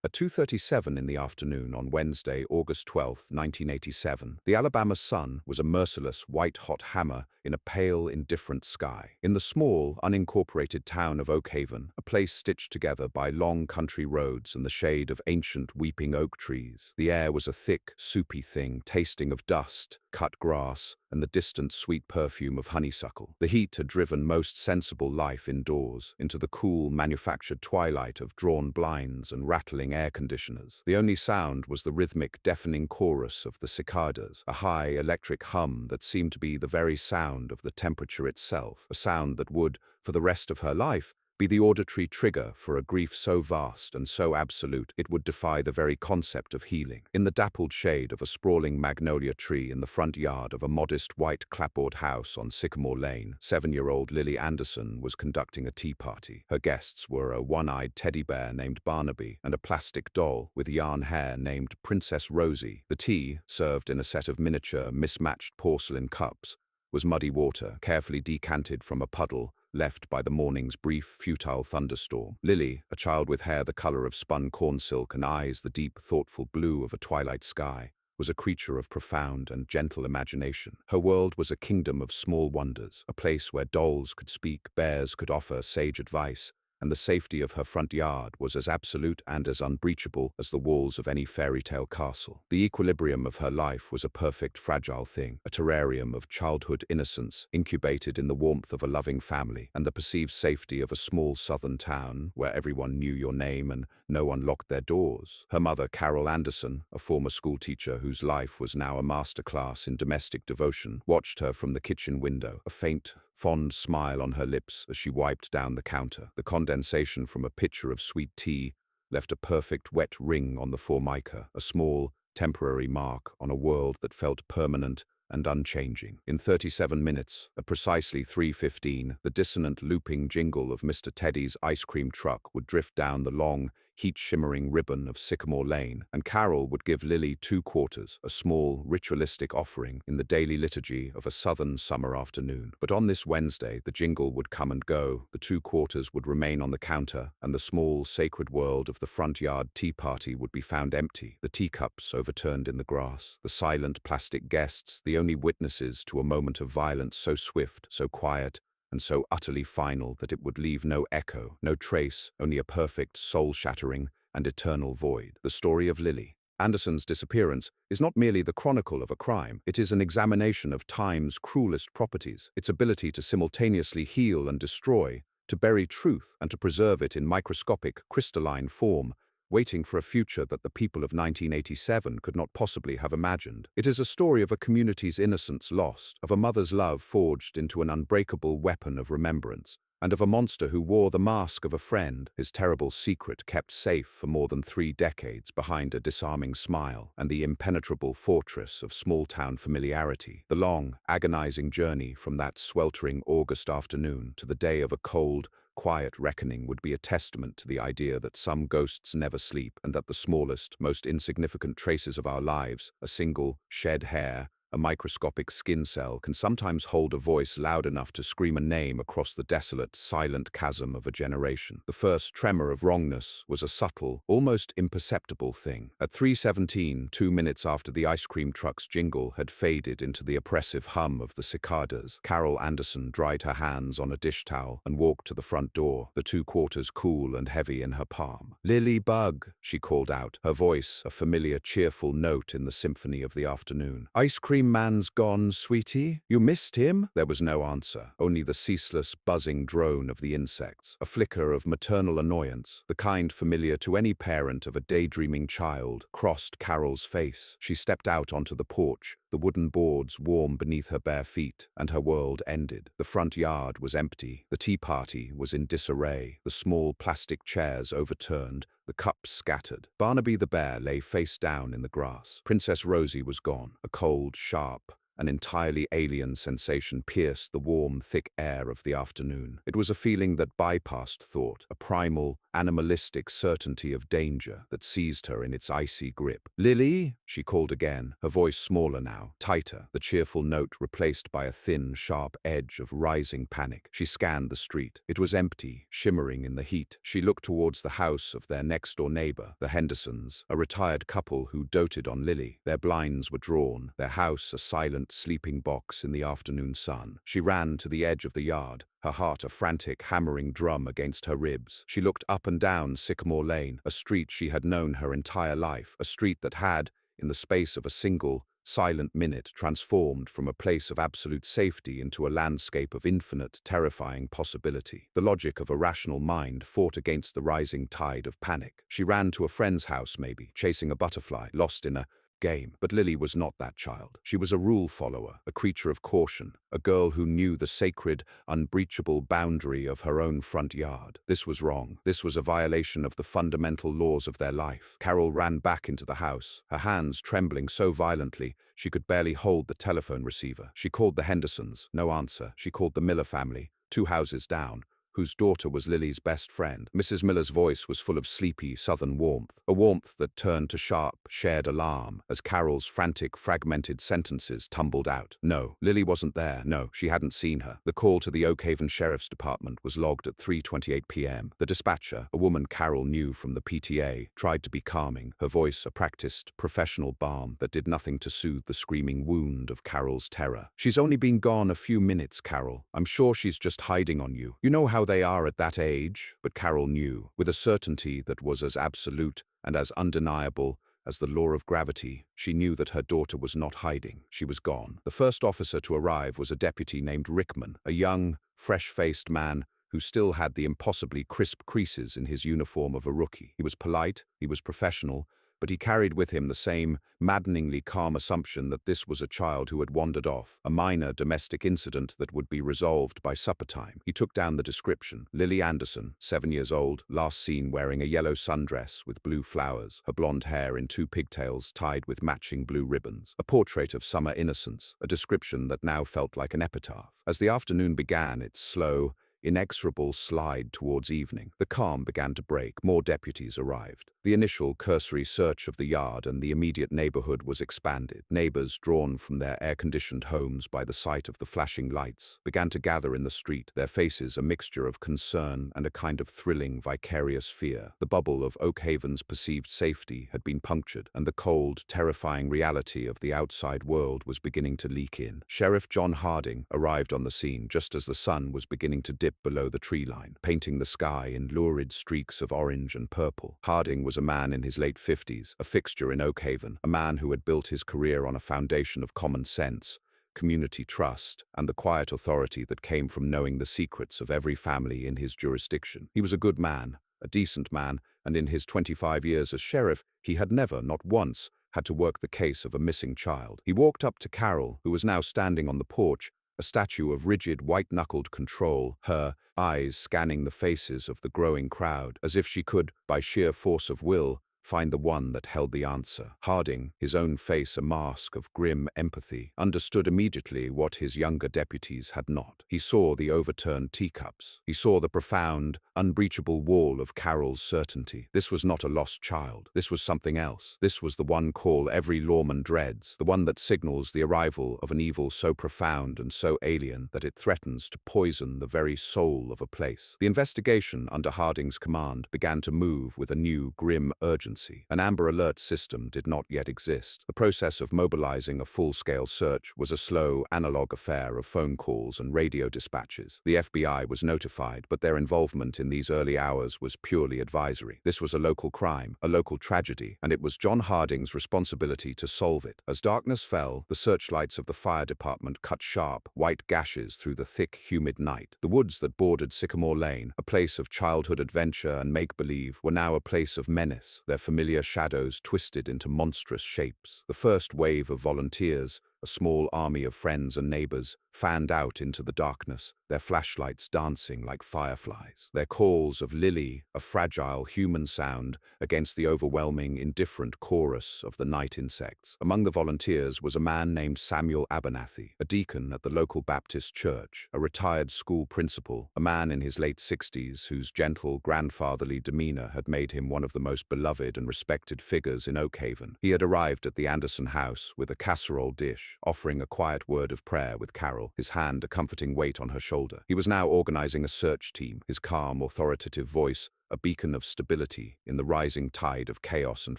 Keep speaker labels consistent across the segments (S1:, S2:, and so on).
S1: At 2:37 in the afternoon on Wednesday, August 12, 1987, the Alabama sun was a merciless, white-hot hammer in a pale, indifferent sky. In the small, unincorporated town of Oakhaven, a place stitched together by long country roads and the shade of ancient weeping oak trees, the air was a thick, soupy thing, tasting of dust, cut grass, and the distant sweet perfume of honeysuckle. The heat had driven most sensible life indoors, into the cool, manufactured twilight of drawn blinds and rattling air conditioners. The only sound was the rhythmic, deafening chorus of the cicadas, a high electric hum that seemed to be the very sound of the temperature itself, a sound that would, for the rest of her life, be the auditory trigger for a grief so vast and so absolute it would defy the very concept of healing. In the dappled shade of a sprawling magnolia tree in the front yard of a modest white clapboard house on Sycamore Lane, 7-year-old Lily Anderson was conducting a tea party. Her guests were a one-eyed teddy bear named Barnaby and a plastic doll with yarn hair named Princess Rosie. The tea, served in a set of miniature, mismatched porcelain cups, was muddy water, carefully decanted from a puddle left by the morning's brief, futile thunderstorm. Lily, a child with hair the color of spun corn silk and eyes the deep, thoughtful blue of a twilight sky, was a creature of profound and gentle imagination. Her world was a kingdom of small wonders, a place where dolls could speak, bears could offer sage advice, and the safety of her front yard was as absolute and as unbreachable as the walls of any fairy tale castle. The equilibrium of her life was a perfect, fragile thing, a terrarium of childhood innocence, incubated in the warmth of a loving family, and the perceived safety of a small southern town where everyone knew your name and no one locked their doors. Her mother, Carol Anderson, a former schoolteacher whose life was now a masterclass in domestic devotion, watched her from the kitchen window, a faint, fond smile on her lips as she wiped down the counter. The condensation from a pitcher of sweet tea left a perfect wet ring on the formica, a small, temporary mark on a world that felt permanent and unchanging. In 37 minutes, at precisely 3:15, the dissonant looping jingle of Mr. Teddy's ice cream truck would drift down the long, heat-shimmering ribbon of Sycamore Lane, and Carol would give Lily 2/4, a small, ritualistic offering in the daily liturgy of a southern summer afternoon. But on this Wednesday, the jingle would come and go, the 2/4 would remain on the counter, and the small, sacred world of the front yard tea party would be found empty, the teacups overturned in the grass, the silent plastic guests, the only witnesses to a moment of violence so swift, so quiet, and so utterly final that it would leave no echo, no trace, only a perfect, soul-shattering and eternal void. The story of Lily Anderson's disappearance is not merely the chronicle of a crime, it is an examination of time's cruelest properties, its ability to simultaneously heal and destroy, to bury truth and to preserve it in microscopic, crystalline form, waiting for a future that the people of 1987 could not possibly have imagined. It is a story of a community's innocence lost, of a mother's love forged into an unbreakable weapon of remembrance, and of a monster who wore the mask of a friend, his terrible secret kept safe for more than 3 decades behind a disarming smile and the impenetrable fortress of small-town familiarity. The long, agonizing journey from that sweltering August afternoon to the day of a cold, quiet reckoning would be a testament to the idea that some ghosts never sleep and that the smallest, most insignificant traces of our lives, a single shed hair, a microscopic skin cell, can sometimes hold a voice loud enough to scream a name across the desolate, silent chasm of a generation. The first tremor of wrongness was a subtle, almost imperceptible thing. At 3:17, 2 minutes after the ice cream truck's jingle had faded into the oppressive hum of the cicadas, Carol Anderson dried her hands on a dish towel and walked to the front door, the 2/4 cool and heavy in her palm. "Lily Bug," she called out, her voice a familiar, cheerful note in the symphony of the afternoon. "Ice cream man's gone, sweetie? You missed him?" There was no answer, only the ceaseless, buzzing drone of the insects, a flicker of maternal annoyance, the kind familiar to any parent of a daydreaming child, crossed Carol's face. She stepped out onto the porch, the wooden boards warm beneath her bare feet, and her world ended. The front yard was empty, the tea party was in disarray, the small plastic chairs overturned, the cups scattered. Barnaby the bear lay face down in the grass. Princess Rosie was gone. A cold, sharp, an entirely alien sensation pierced the warm, thick air of the afternoon. It was a feeling that bypassed thought, a primal, animalistic certainty of danger that seized her in its icy grip. "Lily?" she called again, her voice smaller now, tighter, the cheerful note replaced by a thin, sharp edge of rising panic. She scanned the street. It was empty, shimmering in the heat. She looked towards the house of their next-door neighbor, the Hendersons, a retired couple who doted on Lily. Their blinds were drawn, their house a silent sleeping box in the afternoon sun. She ran to the edge of the yard, her heart a frantic, hammering drum against her ribs. She looked up and down Sycamore Lane, a street she had known her entire life, a street that had, in the space of a single, silent minute, transformed from a place of absolute safety into a landscape of infinite, terrifying possibility. The logic of a rational mind fought against the rising tide of panic. She ran to a friend's house maybe, chasing a butterfly, lost in a game. But Lily was not that child. She was a rule follower, a creature of caution, a girl who knew the sacred, unbreachable boundary of her own front yard. This was wrong. This was a violation of the fundamental laws of their life. Carol ran back into the house, her hands trembling so violently she could barely hold the telephone receiver. She called the Hendersons. No answer. She called the Miller family, 2 houses down, whose daughter was Lily's best friend. Mrs. Miller's voice was full of sleepy, southern warmth, a warmth that turned to sharp, shared alarm as Carol's frantic, fragmented sentences tumbled out. No, Lily wasn't there. No, she hadn't seen her. The call to the Oakhaven Sheriff's Department was logged at 3:28 p.m. The dispatcher, a woman Carol knew from the PTA, tried to be calming, her voice a practiced, professional balm that did nothing to soothe the screaming wound of Carol's terror. "She's only been gone a few minutes, Carol. I'm sure she's just hiding on you. You know how they are at that age." But Carol knew, with a certainty that was as absolute and as undeniable as the law of gravity, she knew that her daughter was not hiding. She was gone. The first officer to arrive was a deputy named Rickman, a young, fresh-faced man who still had the impossibly crisp creases in his uniform of a rookie. He was polite, he was professional, but he carried with him the same maddeningly calm assumption that this was a child who had wandered off, a minor domestic incident that would be resolved by supper time. He took down the description. Lily Anderson, 7 years old, last seen wearing a yellow sundress with blue flowers, her blonde hair in 2 pigtails tied with matching blue ribbons. A portrait of summer innocence, a description that now felt like an epitaph. As the afternoon began its slow, inexorable slide towards evening, the calm began to break. More deputies arrived. The initial cursory search of the yard and the immediate neighborhood was expanded. Neighbors, drawn from their air-conditioned homes by the sight of the flashing lights, began to gather in the street, their faces a mixture of concern and a kind of thrilling, vicarious fear. The bubble of Oakhaven's perceived safety had been punctured, and the cold, terrifying reality of the outside world was beginning to leak in. Sheriff John Harding arrived on the scene just as the sun was beginning to dip below the tree line, painting the sky in lurid streaks of orange and purple. Harding was a man in his late 50s, a fixture in Oakhaven, a man who had built his career on a foundation of common sense, community trust, and the quiet authority that came from knowing the secrets of every family in his jurisdiction. He was a good man, a decent man, and in his 25 years as sheriff, he had never, not once, had to work the case of a missing child. He walked up to Carol, who was now standing on the porch, a statue of rigid, white-knuckled control, her eyes scanning the faces of the growing crowd, as if she could, by sheer force of will, find the one that held the answer. Harding, his own face a mask of grim empathy, understood immediately what his younger deputies had not. He saw the overturned teacups. He saw the profound, unbreachable wall of Carol's certainty. This was not a lost child. This was something else. This was the one call every lawman dreads, the one that signals the arrival of an evil so profound and so alien that it threatens to poison the very soul of a place. The investigation under Harding's command began to move with a new, grim urgency. An Amber Alert system did not yet exist. The process of mobilizing a full-scale search was a slow, analog affair of phone calls and radio dispatches. The FBI was notified, but their involvement in these early hours was purely advisory. This was a local crime, a local tragedy, and it was John Harding's responsibility to solve it. As darkness fell, the searchlights of the fire department cut sharp, white gashes through the thick, humid night. The woods that bordered Sycamore Lane, a place of childhood adventure and make-believe, were now a place of menace, their familiar shadows twisted into monstrous shapes. The first wave of volunteers, A small army of friends and neighbors fanned out into the darkness, their flashlights dancing like fireflies. Their calls of Lily, a fragile human sound, against the overwhelming, indifferent chorus of the night insects. Among the volunteers was a man named Samuel Abernathy, a deacon at the local Baptist church, a retired school principal, a man in his late 60s whose gentle, grandfatherly demeanor had made him one of the most beloved and respected figures in Oakhaven. He had arrived at the Anderson house with a casserole dish, offering a quiet word of prayer with Carol, his hand a comforting weight on her shoulder. He was now organizing a search team, his calm, authoritative voice a beacon of stability in the rising tide of chaos and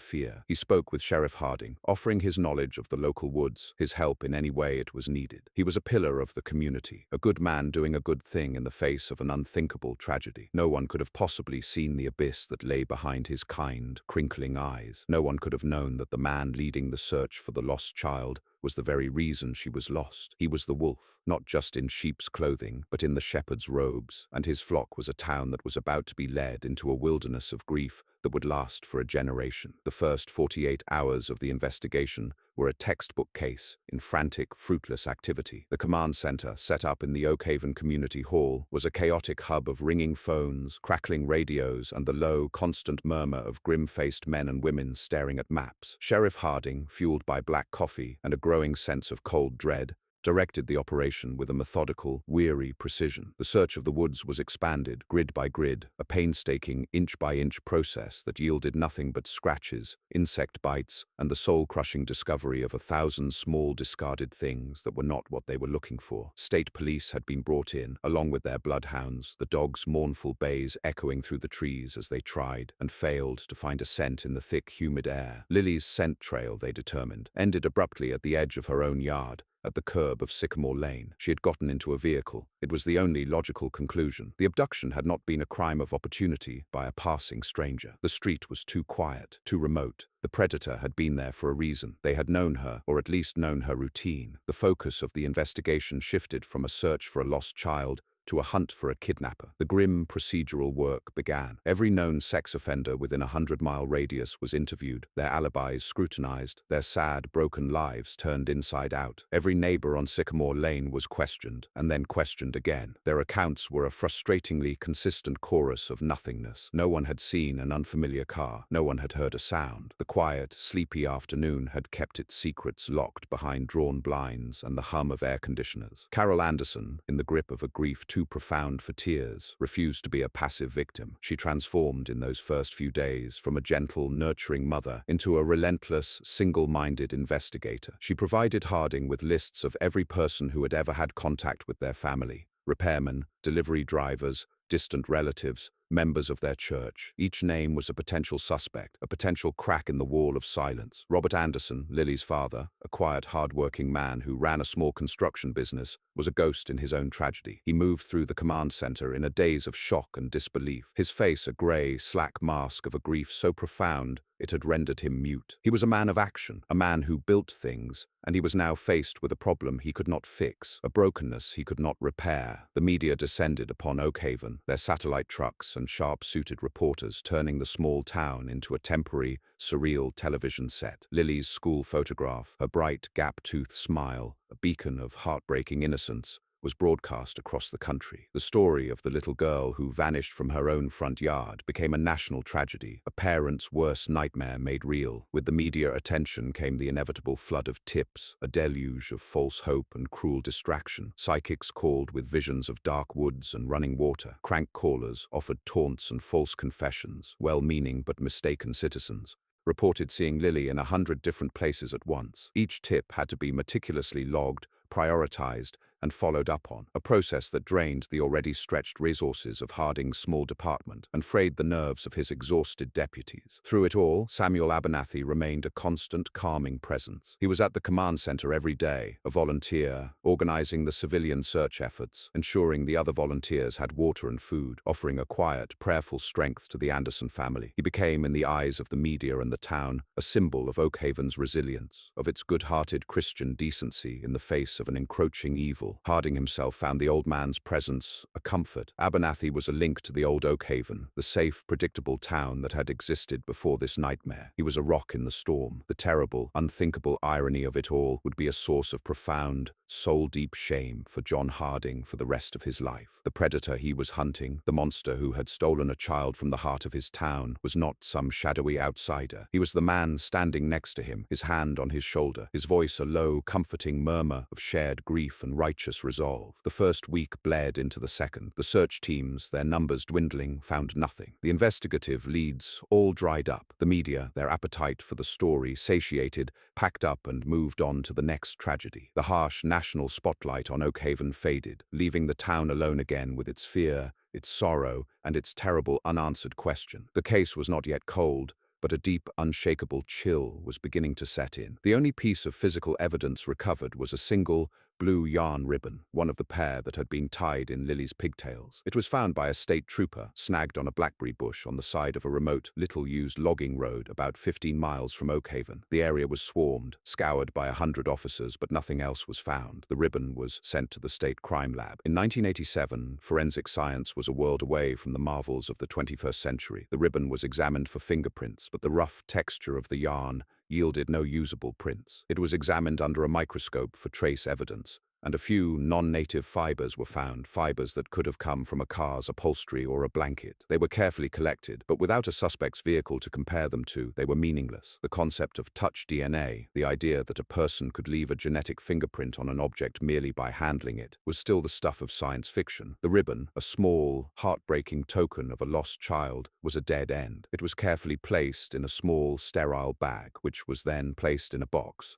S1: fear. He spoke with Sheriff Harding, offering his knowledge of the local woods, his help in any way it was needed. He was a pillar of the community, a good man doing a good thing in the face of an unthinkable tragedy. No one could have possibly seen the abyss that lay behind his kind, crinkling eyes. No one could have known that the man leading the search for the lost child was the very reason she was lost. He was the wolf, not just in sheep's clothing, but in the shepherd's robes, and his flock was a town that was about to be led into a wilderness of grief that would last for a generation. The first 48 hours of the investigation were a textbook case in frantic, fruitless activity. The command center, set up in the Oakhaven Community Hall, was a chaotic hub of ringing phones, crackling radios, and the low, constant murmur of grim-faced men and women staring at maps. Sheriff Harding, fueled by black coffee and a growing sense of cold dread, directed the operation with a methodical, weary precision. The search of the woods was expanded, grid by grid, a painstaking, inch-by-inch process that yielded nothing but scratches, insect bites, and the soul-crushing discovery of 1,000 small discarded things that were not what they were looking for. State police had been brought in, along with their bloodhounds, the dogs' mournful bays echoing through the trees as they tried and failed to find a scent in the thick, humid air. Lily's scent trail, they determined, ended abruptly at the edge of her own yard, at the curb of Sycamore Lane. She had gotten into a vehicle. It was the only logical conclusion. The abduction had not been a crime of opportunity by a passing stranger. The street was too quiet, too remote. The predator had been there for a reason. They had known her, or at least known her routine. The focus of the investigation shifted from a search for a lost child to a hunt for a kidnapper. The grim procedural work began. Every known sex offender within a 100-mile radius was interviewed, their alibis scrutinized, their sad, broken lives turned inside out. Every neighbor on Sycamore Lane was questioned, and then questioned again. Their accounts were a frustratingly consistent chorus of nothingness. No one had seen an unfamiliar car. No one had heard a sound. The quiet, sleepy afternoon had kept its secrets locked behind drawn blinds and the hum of air conditioners. Carol Anderson, in the grip of a grief too profound for tears, refused to be a passive victim. She transformed in those first few days from a gentle, nurturing mother into a relentless, single-minded investigator. She provided Harding with lists of every person who had ever had contact with their family: repairmen, delivery drivers, distant relatives, members of their church. Each name was a potential suspect, a potential crack in the wall of silence. Robert Anderson, Lily's father, a quiet, hard-working man who ran a small construction business, was a ghost in his own tragedy. He moved through the command center in a daze of shock and disbelief, his face a gray, slack mask of a grief so profound it had rendered him mute. He was a man of action, a man who built things, and he was now faced with a problem he could not fix, a brokenness he could not repair. The media descended upon Oakhaven, their satellite trucks and sharp-suited reporters turning the small town into a temporary, surreal television set. Lily's school photograph, her bright, gap-toothed smile, a beacon of heartbreaking innocence, was broadcast across the country. The story of the little girl who vanished from her own front yard became a national tragedy, a parent's worst nightmare made real. With the media attention came the inevitable flood of tips, a deluge of false hope and cruel distraction. Psychics called with visions of dark woods and running water. Crank callers offered taunts and false confessions. Well-meaning but mistaken citizens reported seeing Lily in 100 different places at once. Each tip had to be meticulously logged, prioritized, and followed up on, a process that drained the already stretched resources of Harding's small department and frayed the nerves of his exhausted deputies. Through it all, Samuel Abernathy remained a constant, calming presence. He was at the command center every day, a volunteer, organizing the civilian search efforts, ensuring the other volunteers had water and food, offering a quiet, prayerful strength to the Anderson family. He became, in the eyes of the media and the town, a symbol of Oakhaven's resilience, of its good-hearted Christian decency in the face of an encroaching evil evil. Harding himself found the old man's presence a comfort. Abernathy was a link to the old Oakhaven, the safe, predictable town that had existed before this nightmare. He was a rock in the storm. The terrible, unthinkable irony of it all would be a source of profound, soul-deep shame for John Harding for the rest of his life. The predator he was hunting, the monster who had stolen a child from the heart of his town, was not some shadowy outsider. He was the man standing next to him, his hand on his shoulder, his voice a low, comforting murmur of shared grief and righteous resolve. The first week bled into the second. The search teams, their numbers dwindling, found nothing. The investigative leads all dried up. The media, their appetite for the story satiated, packed up and moved on to the next tragedy. The harsh national spotlight on Oakhaven faded, leaving the town alone again with its fear, its sorrow, and its terrible unanswered question. The case was not yet cold, but a deep, unshakable chill was beginning to set in. The only piece of physical evidence recovered was a single, blue yarn ribbon, one of the pair that had been tied in Lily's pigtails. It was found by a state trooper, snagged on a blackberry bush on the side of a remote, little-used logging road about 15 miles from Oakhaven. The area was swarmed, scoured by 100 officers, but nothing else was found. The ribbon was sent to the state crime lab. In 1987, forensic science was a world away from the marvels of the 21st century. The ribbon was examined for fingerprints, but the rough texture of the yarn yielded no usable prints. It was examined under a microscope for trace evidence, and a few non-native fibers were found, fibers that could have come from a car's upholstery or a blanket. They were carefully collected, but without a suspect's vehicle to compare them to, they were meaningless. The concept of touch DNA, the idea that a person could leave a genetic fingerprint on an object merely by handling it, was still the stuff of science fiction. The ribbon, a small, heartbreaking token of a lost child, was a dead end. It was carefully placed in a small, sterile bag, which was then placed in a box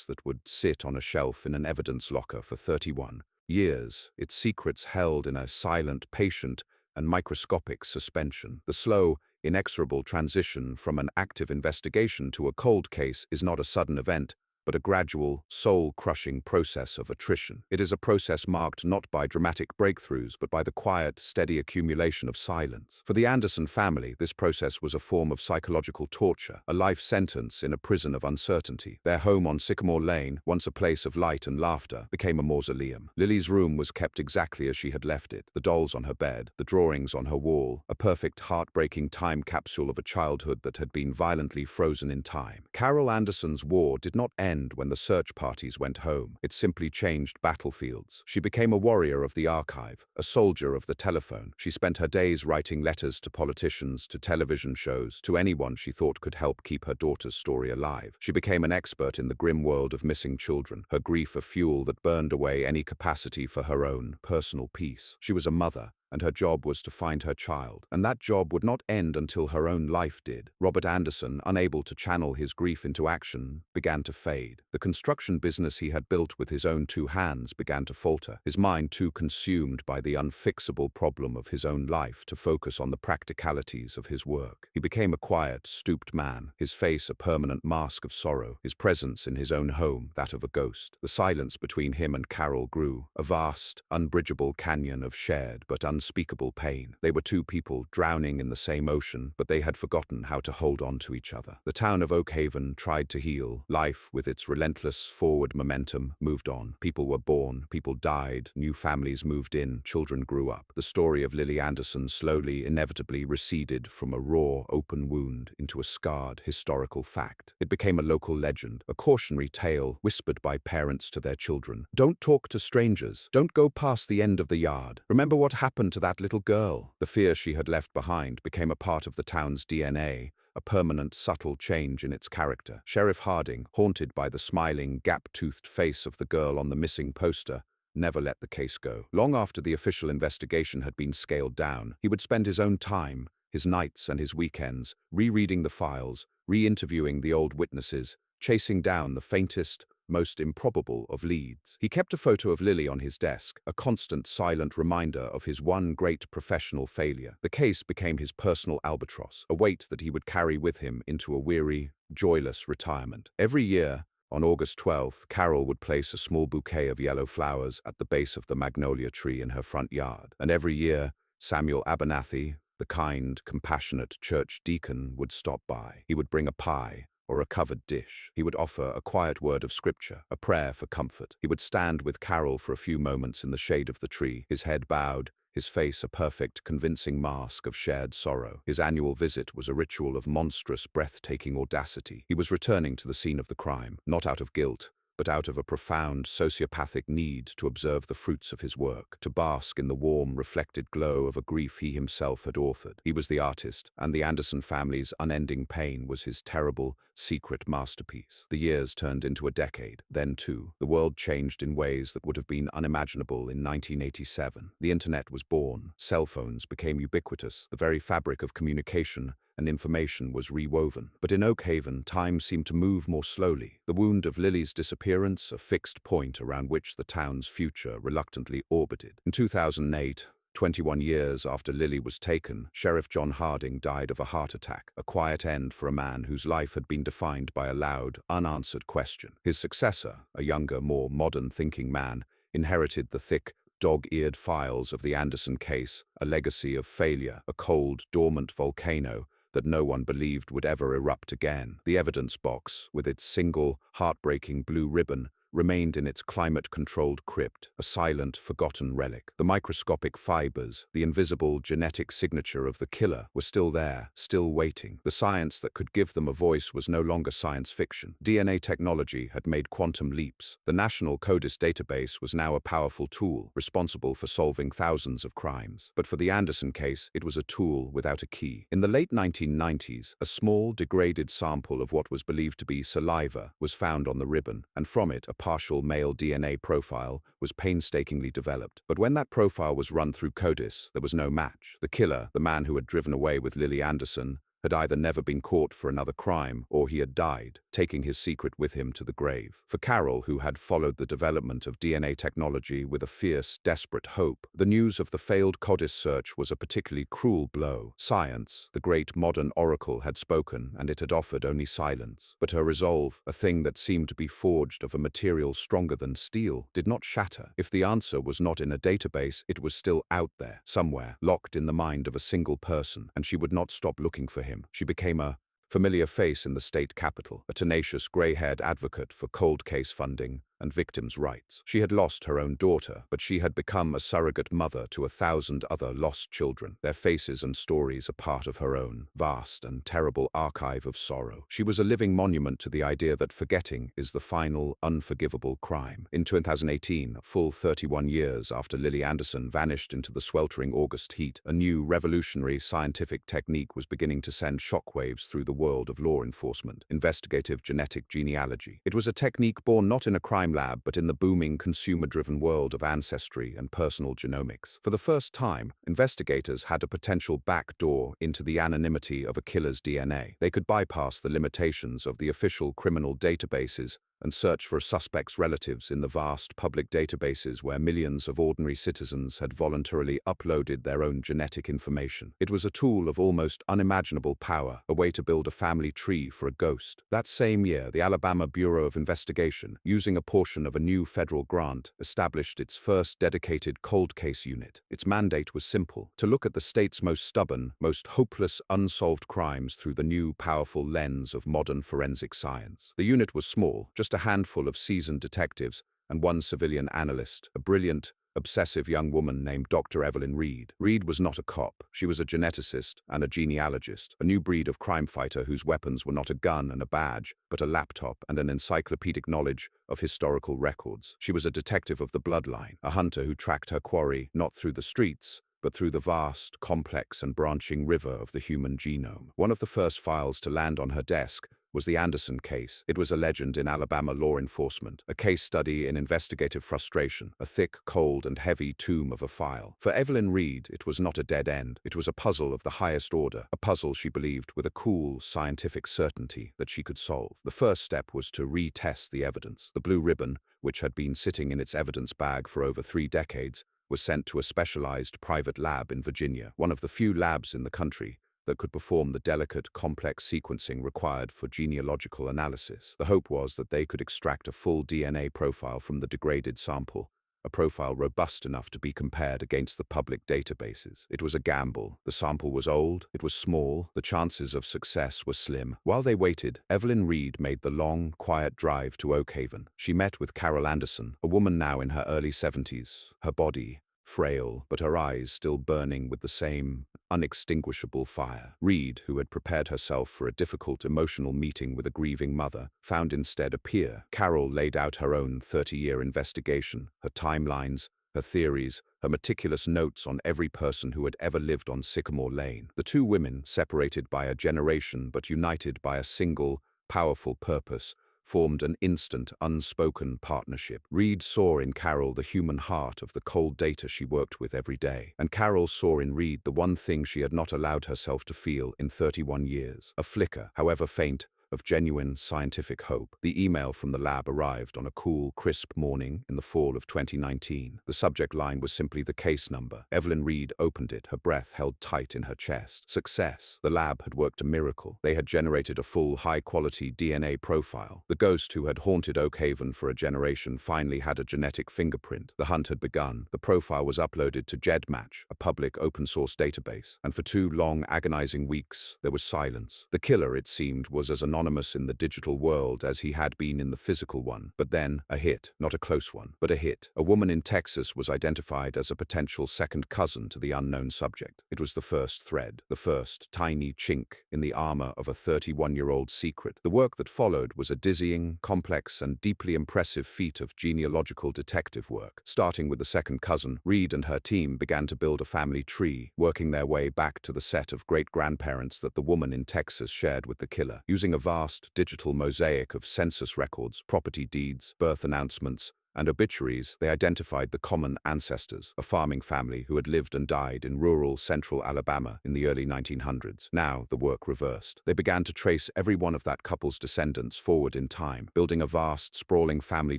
S1: that would sit on a shelf in an evidence locker for 31 years, its secrets held in a silent, patient, and microscopic suspension. The slow, inexorable transition from an active investigation to a cold case is not a sudden event, but a gradual, soul-crushing process of attrition. It is a process marked not by dramatic breakthroughs, but by the quiet, steady accumulation of silence. For the Anderson family, this process was a form of psychological torture, a life sentence in a prison of uncertainty. Their home on Sycamore Lane, once a place of light and laughter, became a mausoleum. Lily's room was kept exactly as she had left it, the dolls on her bed, the drawings on her wall, a perfect, heartbreaking time capsule of a childhood that had been violently frozen in time. Carol Anderson's war did not end when the search parties went home. It simply changed battlefields. She became a warrior of the archive, a soldier of the telephone. She spent her days writing letters to politicians, to television shows, to anyone she thought could help keep her daughter's story alive. She became an expert in the grim world of missing children, her grief a fuel that burned away any capacity for her own personal peace. She was a mother, and her job was to find her child. And that job would not end until her own life did. Robert Anderson, unable to channel his grief into action, began to fade. The construction business he had built with his own two hands began to falter, his mind too consumed by the unfixable problem of his own life to focus on the practicalities of his work. He became a quiet, stooped man, his face a permanent mask of sorrow, his presence in his own home that of a ghost. The silence between him and Carol grew, a vast, unbridgeable canyon of shared but unspeakable pain. They were two people drowning in the same ocean, but they had forgotten how to hold on to each other. The town of Oakhaven tried to heal. Life, with its relentless forward momentum, moved on. People were born, people died, new families moved in, children grew up. The story of Lily Anderson slowly, inevitably receded from a raw, open wound into a scarred, historical fact. It became a local legend, a cautionary tale whispered by parents to their children. Don't talk to strangers. Don't go past the end of the yard. Remember what happened to that little girl. The fear she had left behind became a part of the town's DNA, a permanent, subtle change in its character. Sheriff Harding, haunted by the smiling, gap-toothed face of the girl on the missing poster, never let the case go. Long after the official investigation had been scaled down, he would spend his own time, his nights and his weekends, rereading the files, re-interviewing the old witnesses, chasing down the faintest, most improbable of leads. He kept a photo of Lily on his desk, a constant, silent reminder of his one great professional failure. The case became his personal albatross, a weight that he would carry with him into a weary, joyless retirement. Every year, on August 12th, Carol would place a small bouquet of yellow flowers at the base of the magnolia tree in her front yard. And every year, Samuel Abernathy, the kind, compassionate church deacon, would stop by. He would bring a pie, or a covered dish. He would offer a quiet word of scripture, a prayer for comfort. He would stand with Carol for a few moments in the shade of the tree, his head bowed, his face a perfect, convincing mask of shared sorrow. His annual visit was a ritual of monstrous, breathtaking audacity. He was returning to the scene of the crime, not out of guilt, but out of a profound sociopathic need to observe the fruits of his work, to bask in the warm, reflected glow of a grief he himself had authored. He was the artist, and the Anderson family's unending pain was his terrible, secret masterpiece. The years turned into a decade. Then, too, the world changed in ways that would have been unimaginable in 1987. The internet was born, cell phones became ubiquitous, the very fabric of communication and information was rewoven. But in Oakhaven, time seemed to move more slowly. The wound of Lily's disappearance, a fixed point around which the town's future reluctantly orbited. In 2008, 21 years after Lily was taken, Sheriff John Harding died of a heart attack, a quiet end for a man whose life had been defined by a loud, unanswered question. His successor, a younger, more modern-thinking man, inherited the thick, dog-eared files of the Anderson case, a legacy of failure, a cold, dormant volcano that no one believed would ever erupt again. The evidence box, with its single, heartbreaking blue ribbon, remained in its climate-controlled crypt, a silent, forgotten relic. The microscopic fibers, the invisible genetic signature of the killer, were still there, still waiting. The science that could give them a voice was no longer science fiction. DNA technology had made quantum leaps. The National CODIS database was now a powerful tool, responsible for solving thousands of crimes. But for the Anderson case, it was a tool without a key. In the late 1990s, a small, degraded sample of what was believed to be saliva was found on the ribbon, and from it, a partial male DNA profile was painstakingly developed. But when that profile was run through CODIS, there was no match. The killer, the man who had driven away with Lily Anderson, had either never been caught for another crime, or he had died, taking his secret with him to the grave. For Carol, who had followed the development of DNA technology with a fierce, desperate hope, the news of the failed CODIS search was a particularly cruel blow. Science, the great modern oracle, had spoken, and it had offered only silence. But her resolve, a thing that seemed to be forged of a material stronger than steel, did not shatter. If the answer was not in a database, it was still out there, somewhere, locked in the mind of a single person, and she would not stop looking for him. She became a familiar face in the state capitol, a tenacious gray-haired advocate for cold case funding and victims' rights. She had lost her own daughter, but she had become a surrogate mother to 1,000 other lost children, their faces and stories a part of her own vast and terrible archive of sorrow. She was a living monument to the idea that forgetting is the final, unforgivable crime. In 2018, a full 31 years after Lily Anderson vanished into the sweltering August heat, a new revolutionary scientific technique was beginning to send shockwaves through the world of law enforcement: investigative genetic genealogy. It was a technique born not in a crime lab, but in the booming, consumer-driven world of ancestry and personal genomics. For the first time, investigators had a potential backdoor into the anonymity of a killer's DNA. They could bypass the limitations of the official criminal databases and search for a suspect's relatives in the vast public databases where millions of ordinary citizens had voluntarily uploaded their own genetic information. It was a tool of almost unimaginable power, a way to build a family tree for a ghost. That same year, the Alabama Bureau of Investigation, using a portion of a new federal grant, established its first dedicated cold case unit. Its mandate was simple: to look at the state's most stubborn, most hopeless, unsolved crimes through the new, powerful lens of modern forensic science. The unit was small, just a handful of seasoned detectives and one civilian analyst, a brilliant, obsessive young woman named Dr. Evelyn Reed. Reed was not a cop. She was a geneticist and a genealogist, a new breed of crime fighter whose weapons were not a gun and a badge, but a laptop and an encyclopedic knowledge of historical records. She was a detective of the bloodline, a hunter who tracked her quarry not through the streets, but through the vast, complex and branching river of the human genome. One of the first files to land on her desk was the Anderson case. It was a legend in Alabama law enforcement, a case study in investigative frustration, a thick, cold, and heavy tomb of a file. For Evelyn Reed, it was not a dead end. It was a puzzle of the highest order, a puzzle she believed with a cool, scientific certainty that she could solve. The first step was to retest the evidence. The blue ribbon, which had been sitting in its evidence bag for over 3 decades, was sent to a specialized private lab in Virginia, one of the few labs in the country that could perform the delicate, complex sequencing required for genealogical analysis. The hope was that they could extract a full DNA profile from the degraded sample a profile robust enough to be compared against the public databases. It was a gamble. The sample was old, it was small, the chances of success were slim. While they waited, Evelyn Reed made the long, quiet drive to Oakhaven. She met with Carol Anderson, a woman now in her early 70s, her body frail, but her eyes still burning with the same unextinguishable fire. Reed, who had prepared herself for a difficult emotional meeting with a grieving mother, found instead a peer. Carol laid out her own 30-year investigation, her timelines, her theories, her meticulous notes on every person who had ever lived on Sycamore Lane. The two women, separated by a generation but united by a single, powerful purpose, formed an instant, unspoken partnership. Reed saw in Carol the human heart of the cold data she worked with every day, and Carol saw in Reed the one thing she had not allowed herself to feel in 31 years, a flicker, however faint, of genuine scientific hope. The email from the lab arrived on a cool, crisp morning in the fall of 2019. The subject line was simply the case number. Evelyn Reed opened it, her breath held tight in her chest. Success. The lab had worked a miracle. They had generated a full, high-quality DNA profile. The ghost who had haunted Oakhaven for a generation finally had a genetic fingerprint. The hunt had begun. The profile was uploaded to GEDmatch, a public open-source database. And for 2 long, agonizing weeks, there was silence. The killer, it seemed, was as anonymous in the digital world as he had been in the physical one. But then, a hit. Not a close one, but a hit. A woman in Texas was identified as a potential second cousin to the unknown subject. It was the first thread, the first tiny chink in the armor of a 31-year-old secret. The work that followed was a dizzying, complex, and deeply impressive feat of genealogical detective work. Starting with the second cousin, Reed and her team began to build a family tree, working their way back to the set of great-grandparents that the woman in Texas shared with the killer. Using a vast digital mosaic of census records, property deeds, birth announcements, and obituaries, they identified the common ancestors, a farming family who had lived and died in rural central Alabama in the early 1900s. Now, the work reversed. They began to trace every one of that couple's descendants forward in time, building a vast, sprawling family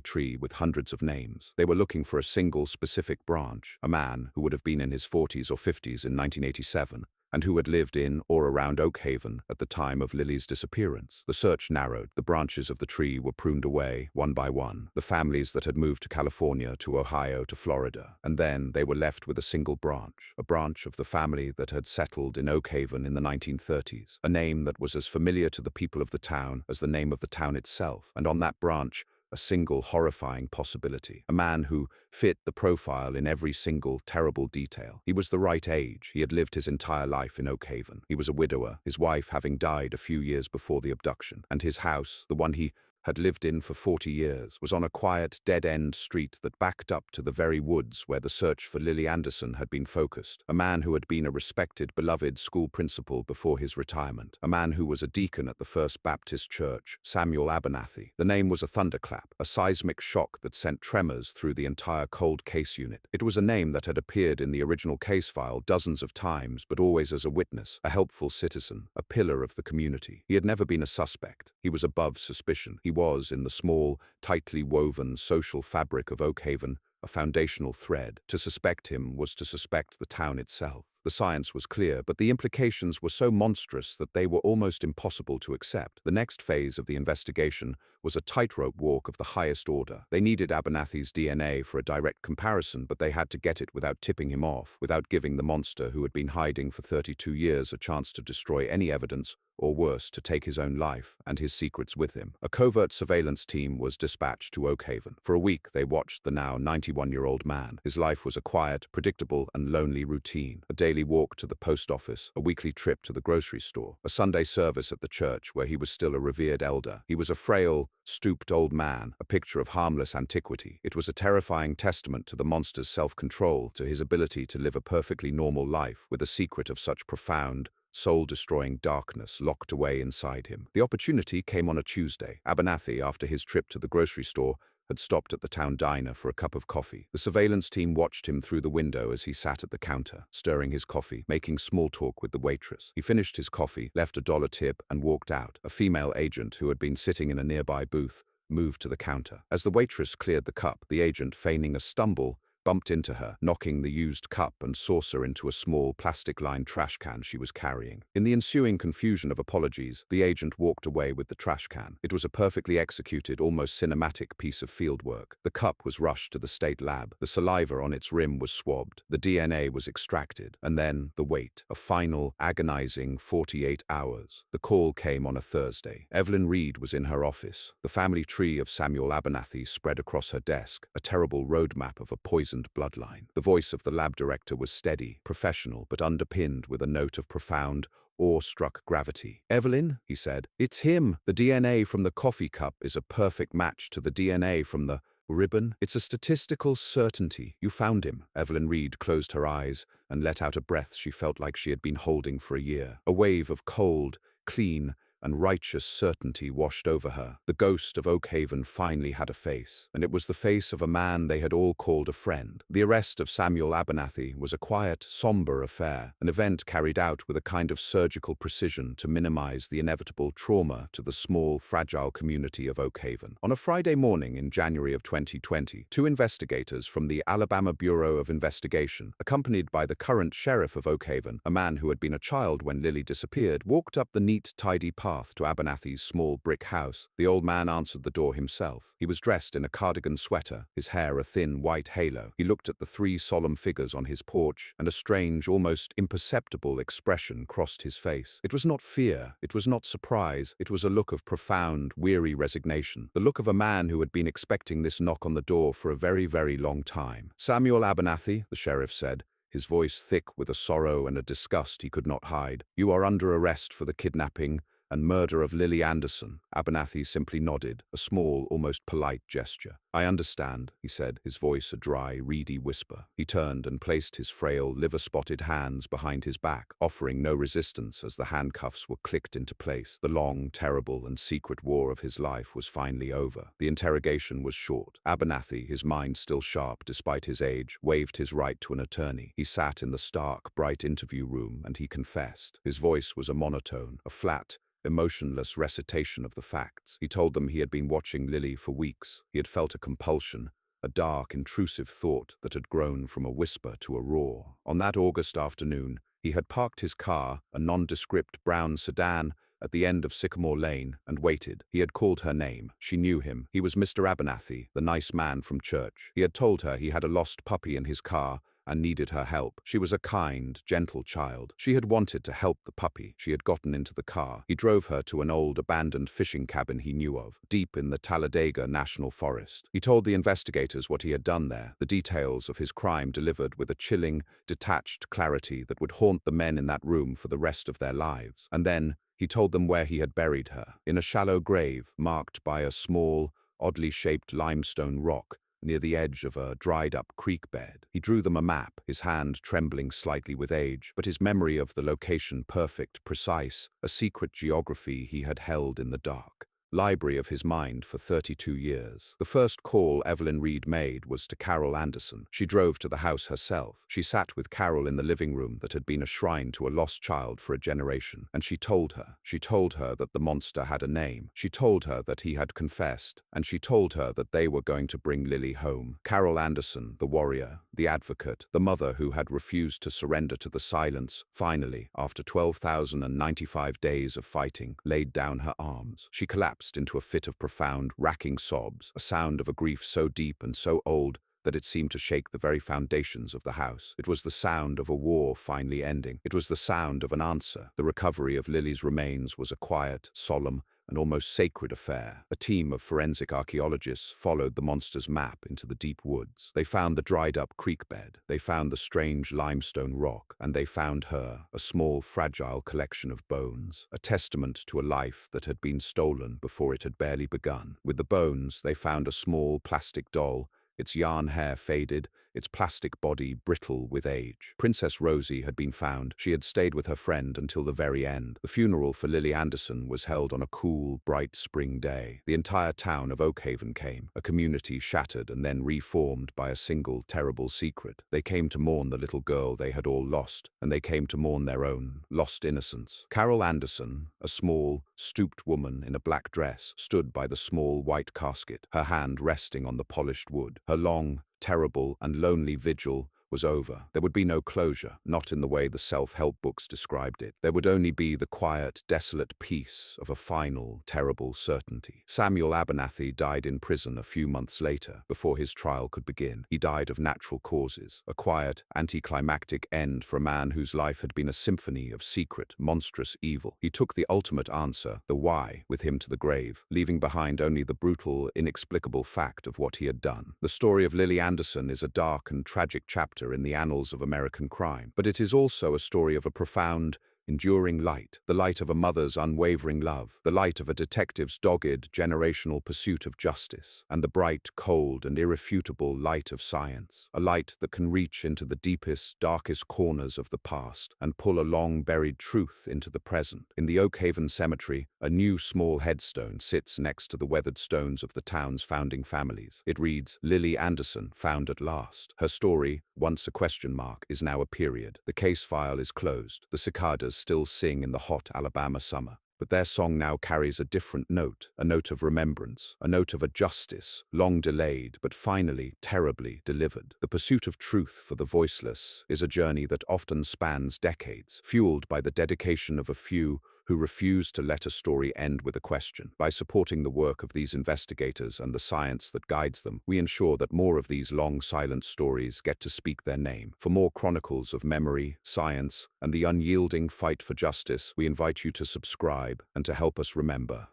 S1: tree with hundreds of names. They were looking for a single specific branch, a man who would have been in his 40s or 50s in 1987, and who had lived in or around Oakhaven at the time of Lily's disappearance. The search narrowed. The branches of the tree were pruned away, one by one, the families that had moved to California, to Ohio, to Florida. And then they were left with a single branch, a branch of the family that had settled in Oakhaven in the 1930s, a name that was as familiar to the people of the town as the name of the town itself. And on that branch, a single horrifying possibility. A man who fit the profile in every single terrible detail. He was the right age. He had lived his entire life in Oakhaven. He was a widower, his wife having died a few years before the abduction. And his house, the one he had lived in for 40 years, was on a quiet, dead-end street that backed up to the very woods where the search for Lily Anderson had been focused. A man who had been a respected, beloved school principal before his retirement. A man who was a deacon at the First Baptist Church, Samuel Abernathy. The name was a thunderclap, a seismic shock that sent tremors through the entire cold case unit. It was a name that had appeared in the original case file dozens of times, but always as a witness, a helpful citizen, a pillar of the community. He had never been a suspect. He was above suspicion. He was, in the small, tightly woven social fabric of Oakhaven, a foundational thread. To suspect him was to suspect the town itself. The science was clear, but the implications were so monstrous that they were almost impossible to accept. The next phase of the investigation was a tightrope walk of the highest order. They needed Abernathy's DNA for a direct comparison, but they had to get it without tipping him off, without giving the monster who had been hiding for 32 years a chance to destroy any evidence, or worse, to take his own life and his secrets with him. A covert surveillance team was dispatched to Oakhaven. For a week, they watched the now 91-year-old man. His life was a quiet, predictable, and lonely routine. A daily walk to the post office, a weekly trip to the grocery store, a Sunday service at the church where he was still a revered elder. He was a frail, stooped old man, a picture of harmless antiquity. It was a terrifying testament to the monster's self-control, to his ability to live a perfectly normal life with a secret of such profound, soul-destroying darkness locked away inside him. The opportunity came on a Tuesday. Abernathy, after his trip to the grocery store, had stopped at the town diner for a cup of coffee. The surveillance team watched him through the window as he sat at the counter, stirring his coffee, making small talk with the waitress. He finished his coffee, left a $1 tip, and walked out. A female agent who had been sitting in a nearby booth moved to the counter. As the waitress cleared the cup, the agent, feigning a stumble, bumped into her, knocking the used cup and saucer into a small plastic-lined trash can she was carrying. In the ensuing confusion of apologies, the agent walked away with the trash can. It was a perfectly executed, almost cinematic piece of fieldwork. The cup was rushed to the state lab. The saliva on its rim was swabbed. The DNA was extracted. And then the wait. A final, agonizing 48 hours. The call came on a Thursday. Evelyn Reed was in her office. The family tree of Samuel Abernathy spread across her desk, a terrible roadmap of a poisoned bloodline. The voice of the lab director was steady, professional, but underpinned with a note of profound, awe-struck gravity. "Evelyn," he said, "it's him. The DNA from the coffee cup is a perfect match to the DNA from the ribbon. It's a statistical certainty. You found him." Evelyn Reed closed her eyes and let out a breath she felt like she had been holding for a year. A wave of cold, clean, and righteous certainty washed over her. The ghost of Oakhaven finally had a face, and it was the face of a man they had all called a friend. The arrest of Samuel Abernathy was a quiet, somber affair, an event carried out with a kind of surgical precision to minimize the inevitable trauma to the small, fragile community of Oakhaven. On a Friday morning in January of 2020, two investigators from the Alabama Bureau of Investigation, accompanied by the current sheriff of Oakhaven, a man who had been a child when Lily disappeared, walked up the neat, tidy path to Abernathy's small brick house. The old man answered the door himself. He was dressed in a cardigan sweater, his hair a thin white halo. He looked at the three solemn figures on his porch, and a strange, almost imperceptible expression crossed his face. It was not fear, it was not surprise, it was a look of profound, weary resignation, the look of a man who had been expecting this knock on the door for a very, very long time. "Samuel Abernathy," the sheriff said, his voice thick with a sorrow and a disgust he could not hide. "You are under arrest for the kidnapping and murder of Lily Anderson." Abernathy simply nodded, a small, almost polite gesture. "I understand," he said, his voice a dry, reedy whisper. He turned and placed his frail, liver-spotted hands behind his back, offering no resistance as the handcuffs were clicked into place. The long, terrible, and secret war of his life was finally over. The interrogation was short. Abernathy, his mind still sharp despite his age, waived his right to an attorney. He sat in the stark, bright interview room, and he confessed. His voice was a monotone, a flat, emotionless recitation of the facts. He told them he had been watching Lily for weeks. He had felt a compulsion, a dark, intrusive thought that had grown from a whisper to a roar. On that August afternoon, he had parked his car, a nondescript brown sedan, at the end of Sycamore Lane, and waited. He had called her name. She knew him. He was Mr. Abernathy, the nice man from church. He had told her he had a lost puppy in his car and needed her help. She was a kind, gentle child. She had wanted to help the puppy. She had gotten into the car. He drove her to an old, abandoned fishing cabin he knew of, deep in the Talladega National Forest. He told the investigators what he had done there, the details of his crime delivered with a chilling, detached clarity that would haunt the men in that room for the rest of their lives. And then, he told them where he had buried her, in a shallow grave marked by a small, oddly shaped limestone rock near the edge of a dried-up creek bed. He drew them a map, his hand trembling slightly with age, but his memory of the location perfect, precise, a secret geography he had held in the dark library of his mind for 32 years. The first call Evelyn Reed made was to Carol Anderson. She drove to the house herself. She sat with Carol in the living room that had been a shrine to a lost child for a generation, and she told her that the monster had a name. She told her that he had confessed, and she told her that they were going to bring Lily home. Carol Anderson, the warrior, the advocate, the mother who had refused to surrender to the silence, finally, after 12,095 days of fighting, laid down her arms. She collapsed into a fit of profound, racking sobs, a sound of a grief so deep and so old that it seemed to shake the very foundations of the house. It was the sound of a war finally ending. It was the sound of an answer. The recovery of Lily's remains was a quiet, solemn, and almost sacred affair. A team of forensic archaeologists followed the monster's map into the deep woods. They found the dried-up creek bed, they found the strange limestone rock, and they found her, a small, fragile collection of bones, a testament to a life that had been stolen before it had barely begun. With the bones, they found a small plastic doll, its yarn hair faded, its plastic body brittle with age. Princess Rosie had been found. She had stayed with her friend until the very end. The funeral for Lily Anderson was held on a cool, bright spring day. The entire town of Oakhaven came, a community shattered and then reformed by a single terrible secret. They came to mourn the little girl they had all lost, and they came to mourn their own lost innocence. Carol Anderson, a small, stooped woman in a black dress, stood by the small white casket, her hand resting on the polished wood. Her long, terrible, and lonely vigil was over. There would be no closure, not in the way the self-help books described it. There would only be the quiet, desolate peace of a final, terrible certainty. Samuel Abernathy died in prison a few months later, before his trial could begin. He died of natural causes, a quiet, anticlimactic end for a man whose life had been a symphony of secret, monstrous evil. He took the ultimate answer, the why, with him to the grave, leaving behind only the brutal, inexplicable fact of what he had done. The story of Lily Anderson is a dark and tragic chapter in the annals of American crime, but it is also a story of a profound, enduring light, the light of a mother's unwavering love, the light of a detective's dogged, generational pursuit of justice, and the bright, cold, and irrefutable light of science, a light that can reach into the deepest, darkest corners of the past and pull a long-buried truth into the present. In the Oakhaven cemetery, a new small headstone sits next to the weathered stones of the town's founding families. It reads, "Lily Anderson, found at last." Her story, once a question mark, is now a period. The case file is closed. The cicadas still sing in the hot Alabama summer. But their song now carries a different note, a note of remembrance, a note of a justice, long delayed, but finally, terribly delivered. The pursuit of truth for the voiceless is a journey that often spans decades, fueled by the dedication of a few who refuse to let a story end with a question. By supporting the work of these investigators and the science that guides them, we ensure that more of these long, silent stories get to speak their name. For more chronicles of memory, science, and the unyielding fight for justice, we invite you to subscribe and to help us remember.